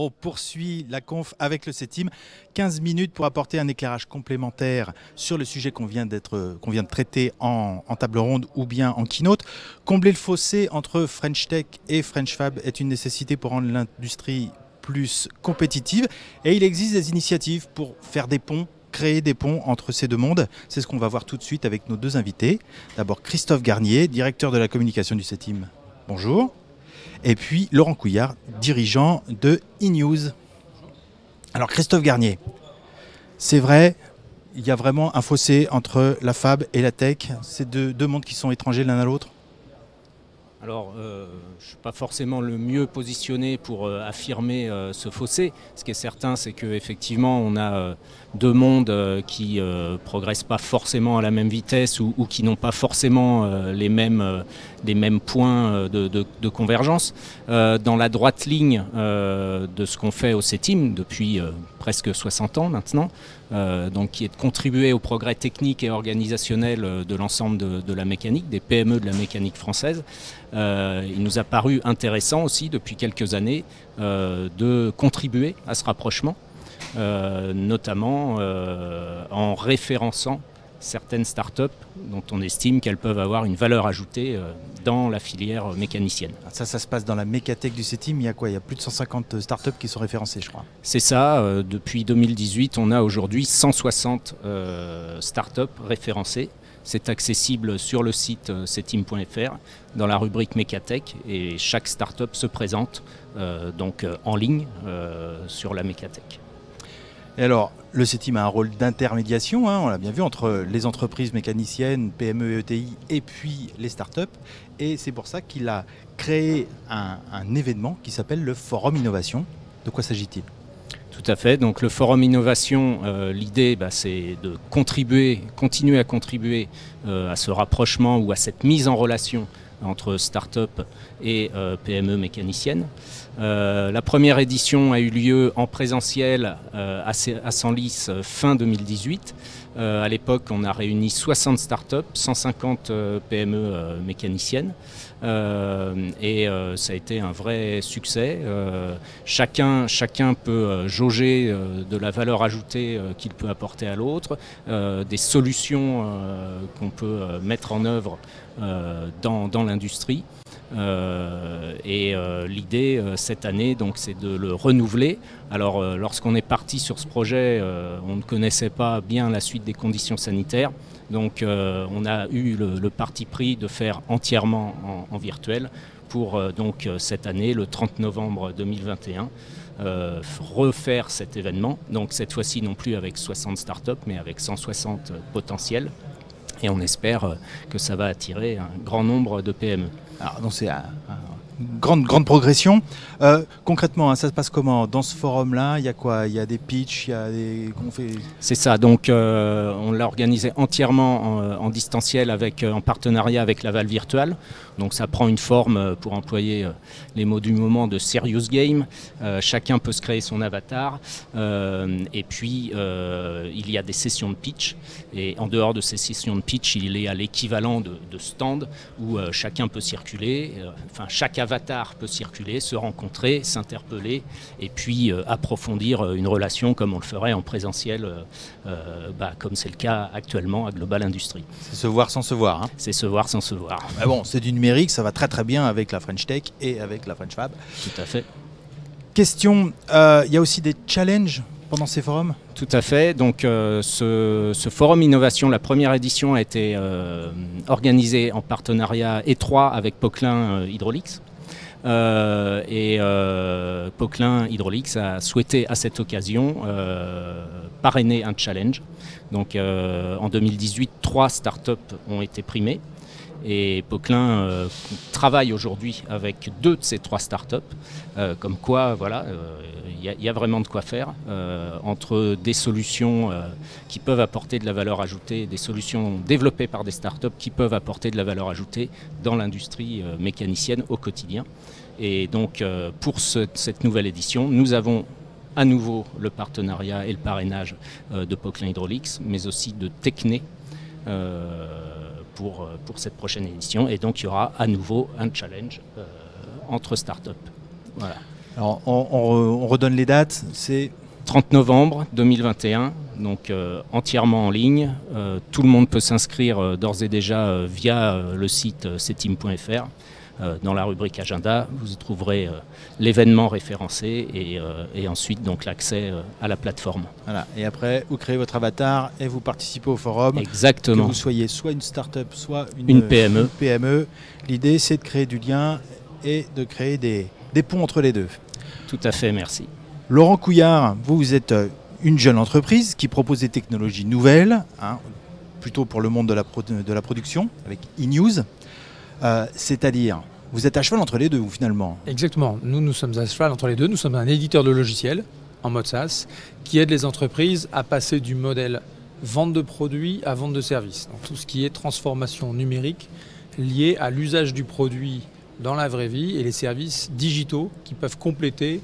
On poursuit la conf avec le CETIM. 15 minutes pour apporter un éclairage complémentaire sur le sujet qu'on vient de traiter en table ronde ou bien en keynote. Combler le fossé entre French Tech et French Fab est une nécessité pour rendre l'industrie plus compétitive. Et il existe des initiatives pour faire des ponts, créer des ponts entre ces deux mondes. C'est ce qu'on va voir tout de suite avec nos deux invités. D'abord Christophe Garnier, directeur de la communication du CETIM. Bonjour. Et puis Laurent Couillard, dirigeant de eNews. Alors Christophe Garnier, c'est vrai, il y a vraiment un fossé entre la Fab et la Tech. C'est deux mondes qui sont étrangers l'un à l'autre. Alors, je ne suis pas forcément le mieux positionné pour affirmer ce fossé. Ce qui est certain, c'est qu'effectivement, on a deux mondes qui ne progressent pas forcément à la même vitesse ou qui n'ont pas forcément les mêmes points de convergence. Dans la droite ligne de ce qu'on fait au CETIM depuis presque 60 ans maintenant, donc qui est de contribuer au progrès technique et organisationnel de l'ensemble de la mécanique, des PME de la mécanique française. Il nous a paru intéressant aussi depuis quelques années de contribuer à ce rapprochement, notamment en référençant certaines startups dont on estime qu'elles peuvent avoir une valeur ajoutée dans la filière mécanicienne. Ça se passe dans la mécatech du CETIM. Il y a quoi? Il y a plus de 150 startups qui sont référencées, je crois. C'est ça. Depuis 2018, on a aujourd'hui 160 startups référencées. C'est accessible sur le site cetim.fr dans la rubrique mécatech et chaque startup se présente donc en ligne sur la mécatech. Et alors, le CETIM a un rôle d'intermédiation, on l'a bien vu, entre les entreprises mécaniciennes, PME et ETI, et puis les startups. Et c'est pour ça qu'il a créé un événement qui s'appelle le Forum Innovation. De quoi s'agit-il ? Tout à fait. Donc le Forum Innovation, l'idée, c'est de continuer à contribuer à ce rapprochement ou à cette mise en relation entre start-up et PME mécaniciennes. La première édition a eu lieu en présentiel à Senlis fin 2018. À l'époque, on a réuni 60 start-up, 150 PME mécaniciennes. Et ça a été un vrai succès. Chacun peut jauger de la valeur ajoutée qu'il peut apporter à l'autre, des solutions qu'on peut mettre en œuvre dans l'industrie. L'idée cette année, donc, c'est de le renouveler. Alors, lorsqu'on est parti sur ce projet, on ne connaissait pas bien la suite des conditions sanitaires. Donc, on a eu le parti pris de faire entièrement en virtuel pour donc cette année, le 30 novembre 2021, refaire cet événement. Donc, cette fois-ci, non plus avec 60 startups, mais avec 160 potentiels. Et on espère que ça va attirer un grand nombre de PME. Alors, donc c'est une grande progression. Concrètement, ça se passe comment? Dans ce forum-là, il y a quoi? Il y a des pitchs, il y a des... C'est ça, donc on l'a organisé entièrement en distanciel en partenariat avec Laval Virtual. Donc ça prend une forme, pour employer les mots du moment, de serious game. Chacun peut se créer son avatar. Et puis il y a des sessions de pitch. Et en dehors de ces sessions de pitch, il est à l'équivalent de stand où chacun peut circuler. Chaque avatar peut circuler, se rencontrer, s'interpeller et puis approfondir une relation comme on le ferait en présentiel, comme c'est le cas actuellement à Global Industries. C'est se voir sans se voir. C'est se voir sans se voir. Mais bon, c'est du numérique, ça va très très bien avec la French Tech et avec la French Fab. Tout à fait. Question, il y a aussi des challenges pendant ces forums? Tout à fait. Donc ce forum innovation, la première édition a été organisée en partenariat étroit avec Poquelin Hydraulics. Poquelin Hydraulics a souhaité à cette occasion parrainer un challenge. Donc en 2018, 3 startups ont été primées. Et Poquelin travaille aujourd'hui avec 2 de ces 3 startups, comme quoi voilà, y a vraiment de quoi faire entre des solutions qui peuvent apporter de la valeur ajoutée, des solutions développées par des startups qui peuvent apporter de la valeur ajoutée dans l'industrie mécanicienne au quotidien. Et donc pour cette nouvelle édition, nous avons à nouveau le partenariat et le parrainage de Poquelin Hydraulics, mais aussi de Tecné. Pour cette prochaine édition, et donc il y aura à nouveau un challenge entre startups. Voilà. Alors, on redonne les dates, c'est 30 novembre 2021, donc entièrement en ligne. Tout le monde peut s'inscrire d'ores et déjà via le site cetim.fr. Dans la rubrique agenda, vous y trouverez l'événement référencé et ensuite donc l'accès à la plateforme. Voilà. Et après, vous créez votre avatar et vous participez au forum. Exactement. Que vous soyez soit une start-up, soit une PME. L'idée, c'est de créer du lien et de créer des ponts entre les deux. Tout à fait, merci. Laurent Couillard, vous êtes une jeune entreprise qui propose des technologies nouvelles, plutôt pour le monde de la production, avec eNews. C'est-à-dire, vous êtes à cheval entre les deux, vous, finalement. Exactement. Nous sommes à cheval entre les deux. Nous sommes un éditeur de logiciels en mode SaaS qui aide les entreprises à passer du modèle vente de produits à vente de services. Donc, tout ce qui est transformation numérique liée à l'usage du produit dans la vraie vie et les services digitaux qui peuvent compléter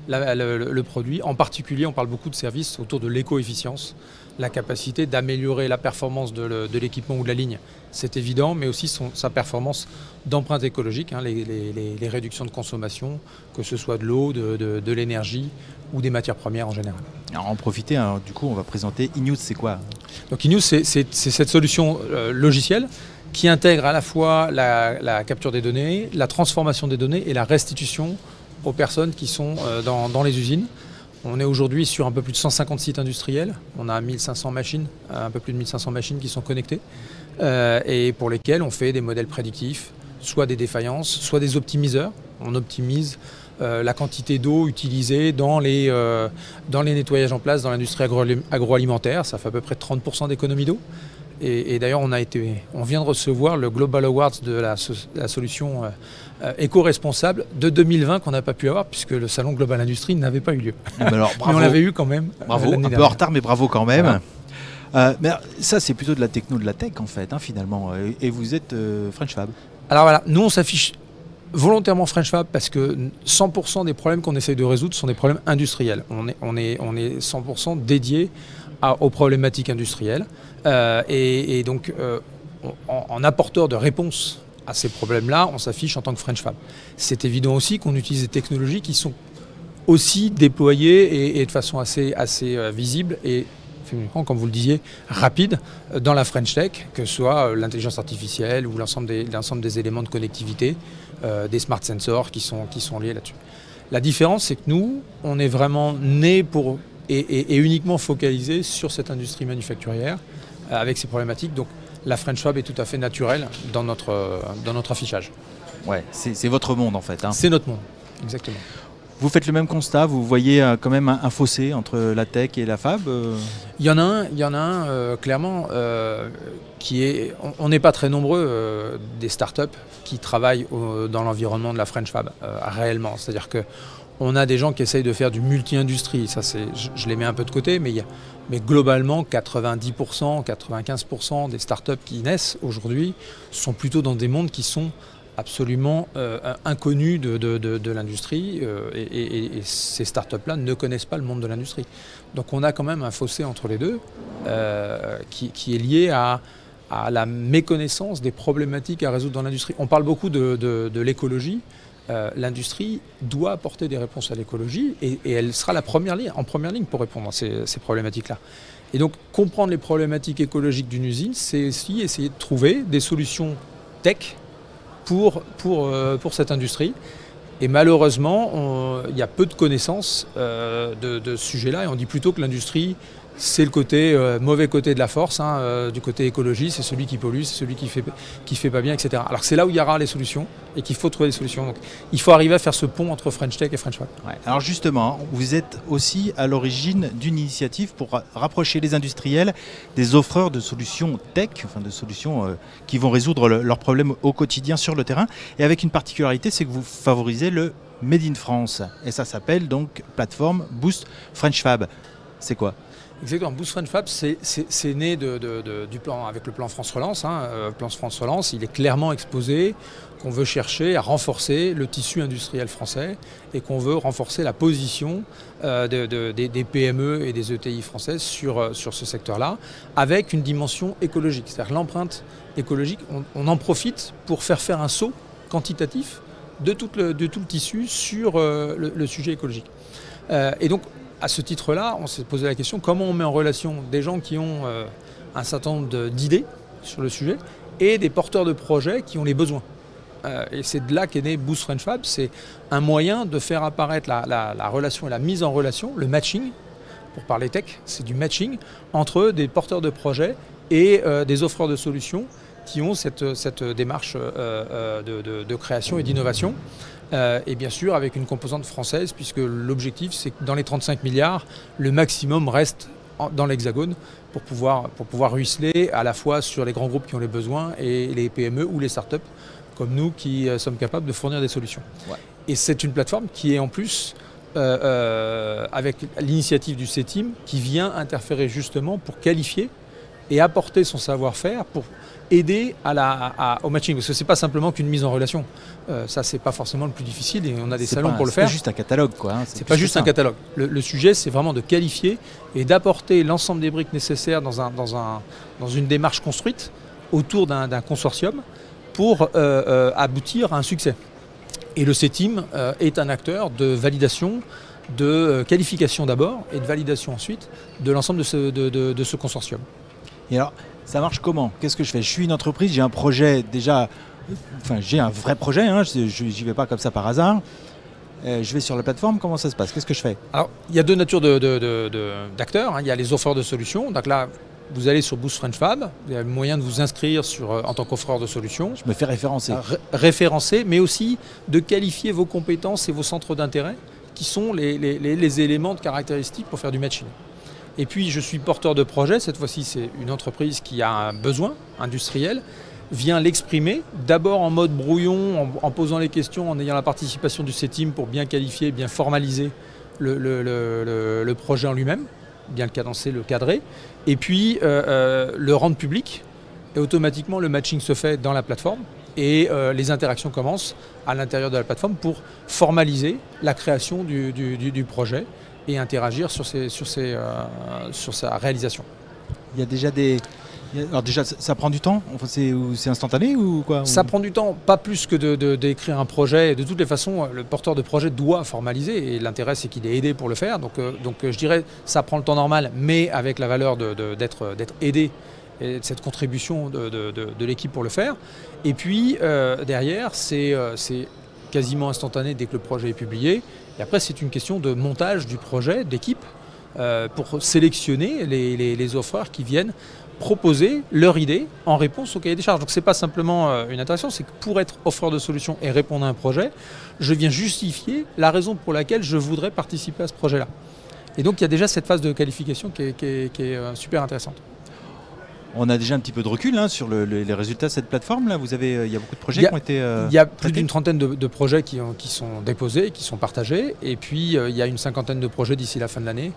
le produit. En particulier, on parle beaucoup de services autour de l'éco-efficience, la capacité d'améliorer la performance de l'équipement ou de la ligne, c'est évident, mais aussi sa performance d'empreinte écologique, les réductions de consommation, que ce soit de l'eau, de l'énergie ou des matières premières en général. Alors en profiter, du coup, on va présenter eNews, c'est quoi? Donc eNews, c'est cette solution logicielle qui intègre à la fois la capture des données, la transformation des données et la restitution aux personnes qui sont dans les usines. On est aujourd'hui sur un peu plus de 150 sites industriels. On a 1500 machines, un peu plus de 1500 machines qui sont connectées et pour lesquelles on fait des modèles prédictifs, soit des défaillances, soit des optimiseurs. On optimise la quantité d'eau utilisée dans les nettoyages en place dans l'industrie agroalimentaire. Ça fait à peu près 30% d'économie d'eau. Et d'ailleurs, on vient de recevoir le Global Awards de la solution éco-responsable de 2020 qu'on n'a pas pu avoir puisque le salon Global Industrie n'avait pas eu lieu. Alors, mais on l'avait eu quand même. Bravo, un peu en retard, mais bravo quand même. Voilà. Mais ça, c'est plutôt de la techno, de la tech en fait, finalement. Et vous êtes French Fab. Alors voilà, nous on s'affiche volontairement French Fab parce que 100% des problèmes qu'on essaye de résoudre sont des problèmes industriels. On est 100% dédié aux problématiques industrielles et donc en apporteur de réponses à ces problèmes-là, on s'affiche en tant que French Fab. C'est évident aussi qu'on utilise des technologies qui sont aussi déployées et de façon assez visible et, comme vous le disiez, rapide dans la French Tech, que ce soit l'intelligence artificielle ou l'ensemble des éléments de connectivité, des smart sensors qui sont liés là-dessus. La différence, c'est que nous, on est vraiment nés pour et uniquement focalisé sur cette industrie manufacturière avec ces problématiques. Donc la French Fab est tout à fait naturelle dans notre affichage. Ouais, c'est votre monde en fait. C'est notre monde, exactement. Vous faites le même constat, vous voyez quand même un fossé entre la tech et la fab Il y en a un clairement qui est... On n'est pas très nombreux des startups qui travaillent dans l'environnement de la French Fab réellement. C'est-à-dire qu'on a des gens qui essayent de faire du multi-industrie. Ça, je les mets un peu de côté, mais globalement, 90%, 95% des startups qui naissent aujourd'hui sont plutôt dans des mondes qui sont absolument inconnus de l'industrie et ces startups-là ne connaissent pas le monde de l'industrie. Donc on a quand même un fossé entre les deux qui est lié à la méconnaissance des problématiques à résoudre dans l'industrie. On parle beaucoup de l'écologie. L'industrie doit apporter des réponses à l'écologie et elle sera en première ligne pour répondre à ces problématiques-là. Et donc comprendre les problématiques écologiques d'une usine, c'est aussi essayer de trouver des solutions tech pour cette industrie. Et malheureusement, il y a peu de connaissances de ce sujet-là et on dit plutôt que l'industrie, c'est le mauvais côté de la force, du côté écologie, c'est celui qui pollue, c'est celui qui fait pas bien, etc. Alors c'est là où il y aura les solutions et qu'il faut trouver des solutions. Donc il faut arriver à faire ce pont entre French Tech et French Fab. Ouais. Alors justement, vous êtes aussi à l'origine d'une initiative pour rapprocher les industriels des offreurs de solutions tech, enfin de solutions qui vont résoudre leurs problèmes au quotidien sur le terrain. Et avec une particularité, c'est que vous favorisez le Made in France. Et ça s'appelle donc plateforme Boost French Fab. C'est quoi ? Exactement. Boost French Fab, c'est né du plan, avec le plan France Relance. Le plan France Relance, il est clairement exposé qu'on veut chercher à renforcer le tissu industriel français et qu'on veut renforcer la position des PME et des ETI françaises sur ce secteur-là, avec une dimension écologique. C'est-à-dire l'empreinte écologique, on en profite pour faire un saut quantitatif de tout le tissu sur le sujet écologique. Et donc, à ce titre-là, on s'est posé la question comment on met en relation des gens qui ont un certain nombre d'idées sur le sujet et des porteurs de projets qui ont les besoins. Et c'est de là qu'est né Boost French Fab. C'est un moyen de faire apparaître la relation et la mise en relation, le matching, pour parler tech, c'est du matching entre des porteurs de projets et des offreurs de solutions qui ont cette démarche de création et d'innovation. Et bien sûr avec une composante française, puisque l'objectif c'est que dans les 35 milliards, le maximum reste dans l'Hexagone pour pouvoir ruisseler à la fois sur les grands groupes qui ont les besoins et les PME ou les startups comme nous qui sommes capables de fournir des solutions. Ouais. Et c'est une plateforme qui est en plus avec l'initiative du CETIM qui vient interférer justement pour qualifier et apporter son savoir-faire pour aider au matching. Parce que ce n'est pas simplement qu'une mise en relation. Ça, c'est pas forcément le plus difficile et on a des salons pour le faire. C'est pas juste un catalogue, quoi. Hein, c'est pas juste un catalogue. Le sujet, c'est vraiment de qualifier et d'apporter l'ensemble des briques nécessaires dans une démarche construite autour d'un consortium pour aboutir à un succès. Et le CETIM est un acteur de validation, de qualification d'abord et de validation ensuite de l'ensemble de ce consortium. Et alors, ça marche comment? Qu'est-ce que je fais? Je suis une entreprise, j'ai un projet déjà, enfin j'ai un vrai projet, hein, je n'y vais pas comme ça par hasard. Je vais sur la plateforme, comment ça se passe? Qu'est-ce que je fais? Alors, il y a deux natures d'acteurs, hein. Il y a les offreurs de solutions, donc là, vous allez sur Boost French Fab, vous avez le moyen de vous inscrire en tant qu'offreur de solutions. Je me fais référencer. Référencer, mais aussi de qualifier vos compétences et vos centres d'intérêt, qui sont les éléments de caractéristiques pour faire du matching. Et puis je suis porteur de projet, cette fois-ci c'est une entreprise qui a un besoin industriel, vient l'exprimer, d'abord en mode brouillon, en posant les questions, en ayant la participation du CETIM pour bien qualifier, bien formaliser le projet en lui-même, bien le cadencer, le cadrer, et puis le rendre public, et automatiquement le matching se fait dans la plateforme, et les interactions commencent à l'intérieur de la plateforme pour formaliser la création du projet et interagir sur sa réalisation. Il y a déjà des... Alors déjà, ça prend du temps? C'est instantané ou quoi? Ça prend du temps, pas plus que d'écrire un projet. De toutes les façons, le porteur de projet doit formaliser et l'intérêt c'est qu'il est aidé pour le faire. Donc je dirais ça prend le temps normal, mais avec la valeur d'être aidé et de cette contribution de l'équipe pour le faire. Et puis derrière, c'est quasiment instantané dès que le projet est publié. Et après, c'est une question de montage du projet, d'équipe, pour sélectionner les offreurs qui viennent proposer leur idée en réponse au cahier des charges. Donc ce n'est pas simplement une interaction, c'est que pour être offreur de solutions et répondre à un projet, je viens justifier la raison pour laquelle je voudrais participer à ce projet-là. Et donc il y a déjà cette phase de qualification qui est super intéressante. On a déjà un petit peu de recul hein, sur les résultats de cette plateforme-là. Il y a beaucoup de projets qui ont été il y a plus d'une trentaine de projets qui sont déposés, qui sont partagés. Et puis il y a une cinquantaine de projets d'ici la fin de l'année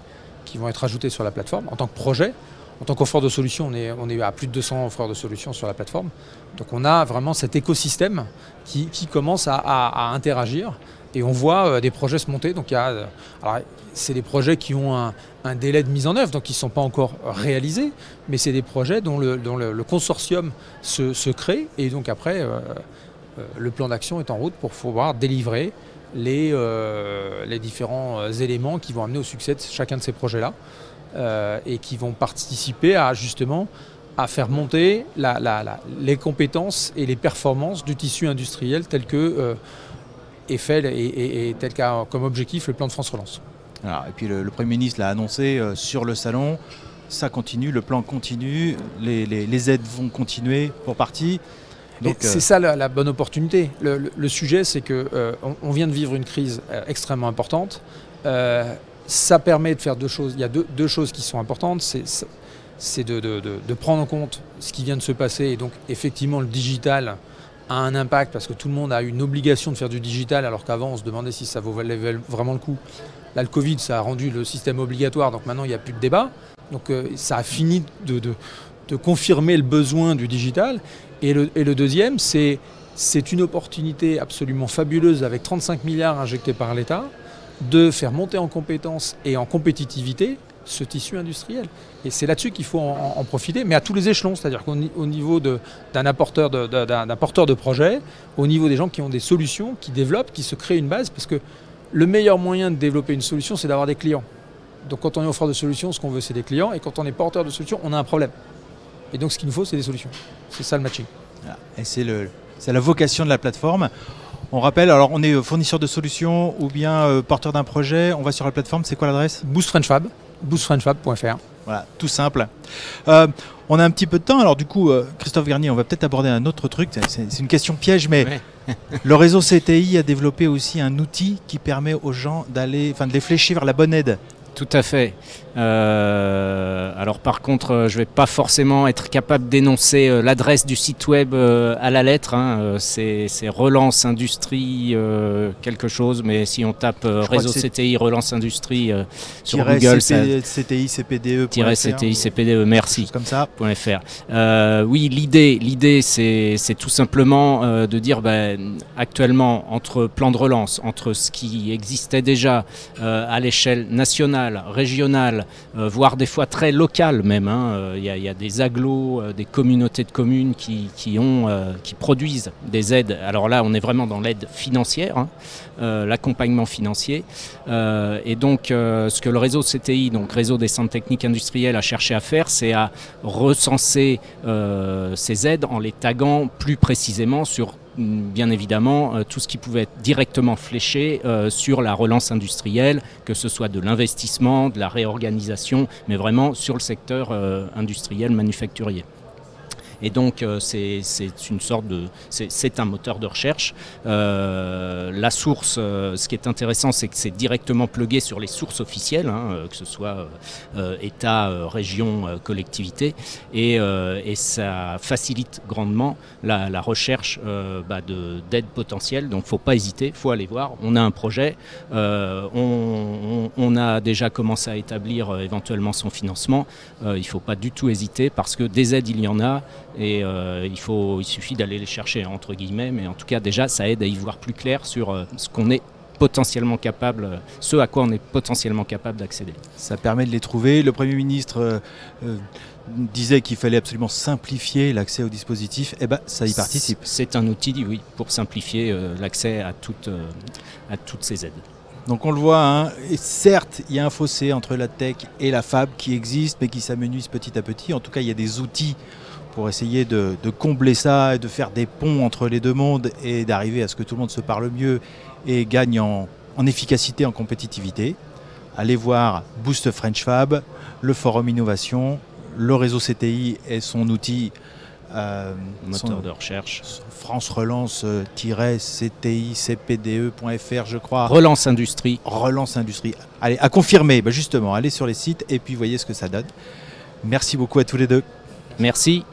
qui vont être ajoutés sur la plateforme en tant que projet. En tant qu'offreur de solutions, on est à plus de 200 offreurs de solutions sur la plateforme. Donc on a vraiment cet écosystème qui commence à interagir. Et on voit des projets se monter. Donc c'est des projets qui ont un délai de mise en œuvre, donc qui ne sont pas encore réalisés, mais c'est des projets dont le consortium se crée. Et donc après, le plan d'action est en route pour pouvoir délivrer les différents éléments qui vont amener au succès de chacun de ces projets-là et qui vont participer à faire monter les compétences et les performances du tissu industriel tel que est fait et tel qu'a comme objectif le plan de France Relance. Alors, et puis le Premier ministre l'a annoncé sur le salon, ça continue, le plan continue, les aides vont continuer pour partie. C'est ça la bonne opportunité. Le sujet, c'est qu'on vient de vivre une crise extrêmement importante. Ça permet de faire deux choses. Il y a deux choses qui sont importantes. C'est de prendre en compte ce qui vient de se passer. Et donc, effectivement, le digital a un impact parce que tout le monde a une obligation de faire du digital alors qu'avant, on se demandait si ça valait vraiment le coup. Là, le Covid, ça a rendu le système obligatoire. Donc maintenant, il n'y a plus de débat. Donc, ça a fini de confirmer le besoin du digital. Et le deuxième, c'est une opportunité absolument fabuleuse avec 35 milliards injectés par l'État de faire monter en compétences et en compétitivité ce tissu industriel. Et c'est là-dessus qu'il faut en profiter, mais à tous les échelons, c'est-à-dire qu'au niveau d'un porteur de projet, au niveau des gens qui ont des solutions, qui développent, qui se créent une base, parce que le meilleur moyen de développer une solution, c'est d'avoir des clients. Donc quand on est offreur de solutions, ce qu'on veut, c'est des clients, et quand on est porteur de solutions, on a un problème. Et donc ce qu'il nous faut, c'est des solutions. C'est ça le matching. Voilà. Et c'est la vocation de la plateforme. On rappelle, alors on est fournisseur de solutions ou bien porteur d'un projet, on va sur la plateforme, c'est quoi l'adresse? Boost French Fab, boostfrenchfab.fr. Voilà, tout simple. On a un petit peu de temps, alors du coup, Christophe Garnier, on va peut-être aborder un autre truc, c'est une question piège, mais ouais. Le réseau CTI a développé aussi un outil qui permet aux gens de les flécher vers la bonne aide. Tout à fait. Alors par contre, je ne vais pas forcément être capable d'énoncer l'adresse du site web à la lettre. Hein. C'est Relance Industrie quelque chose, mais si on tape réseau CTI Relance Industrie sur Google, CTI CPDE. CTI CPDE, merci. Comme ça. .fr. Oui, l'idée, c'est tout simplement de dire actuellement entre plan de relance, entre ce qui existait déjà à l'échelle nationale, régionale, voire des fois très locale même. Il y a des agglos, des communautés de communes qui produisent des aides. Alors là, on est vraiment dans l'aide financière, l'accompagnement financier. Et donc, ce que le réseau CTI, donc réseau des centres techniques industriels, a cherché à faire, c'est à recenser ces aides en les taguant plus précisément sur bien évidemment tout ce qui pouvait être directement fléché sur la relance industrielle, que ce soit de l'investissement, de la réorganisation, mais vraiment sur le secteur industriel manufacturier. Et donc c'est une sorte de, c'est un moteur de recherche. La source, ce qui est intéressant, c'est que c'est directement plugué sur les sources officielles, que ce soit État, région, collectivité, et ça facilite grandement la recherche d'aide potentielle. Donc il ne faut pas hésiter, il faut aller voir. On a un projet, on a déjà commencé à établir éventuellement son financement. Il ne faut pas du tout hésiter parce que des aides, il y en a. Et il suffit d'aller les chercher entre guillemets, mais en tout cas déjà ça aide à y voir plus clair sur ce qu'on est potentiellement capable, ce à quoi on est potentiellement capable d'accéder. Ça permet de les trouver. Le Premier ministre disait qu'il fallait absolument simplifier l'accès au dispositif. Eh ben, ça y participe. C'est un outil, oui, pour simplifier l'accès à toutes ces aides. Donc on le voit, et certes il y a un fossé entre la tech et la fab qui existe mais qui s'amenuise petit à petit. En tout cas il y a des outils pour essayer de combler ça et de faire des ponts entre les deux mondes et d'arriver à ce que tout le monde se parle mieux et gagne en efficacité, en compétitivité. Allez voir Boost French Fab, le forum innovation, le réseau CTI et son outil moteur de recherche. France Relance-CTI CPDE.fr je crois. Relance Industrie. Relance Industrie. Allez, à confirmer, justement, allez sur les sites et puis voyez ce que ça donne. Merci beaucoup à tous les deux. Merci.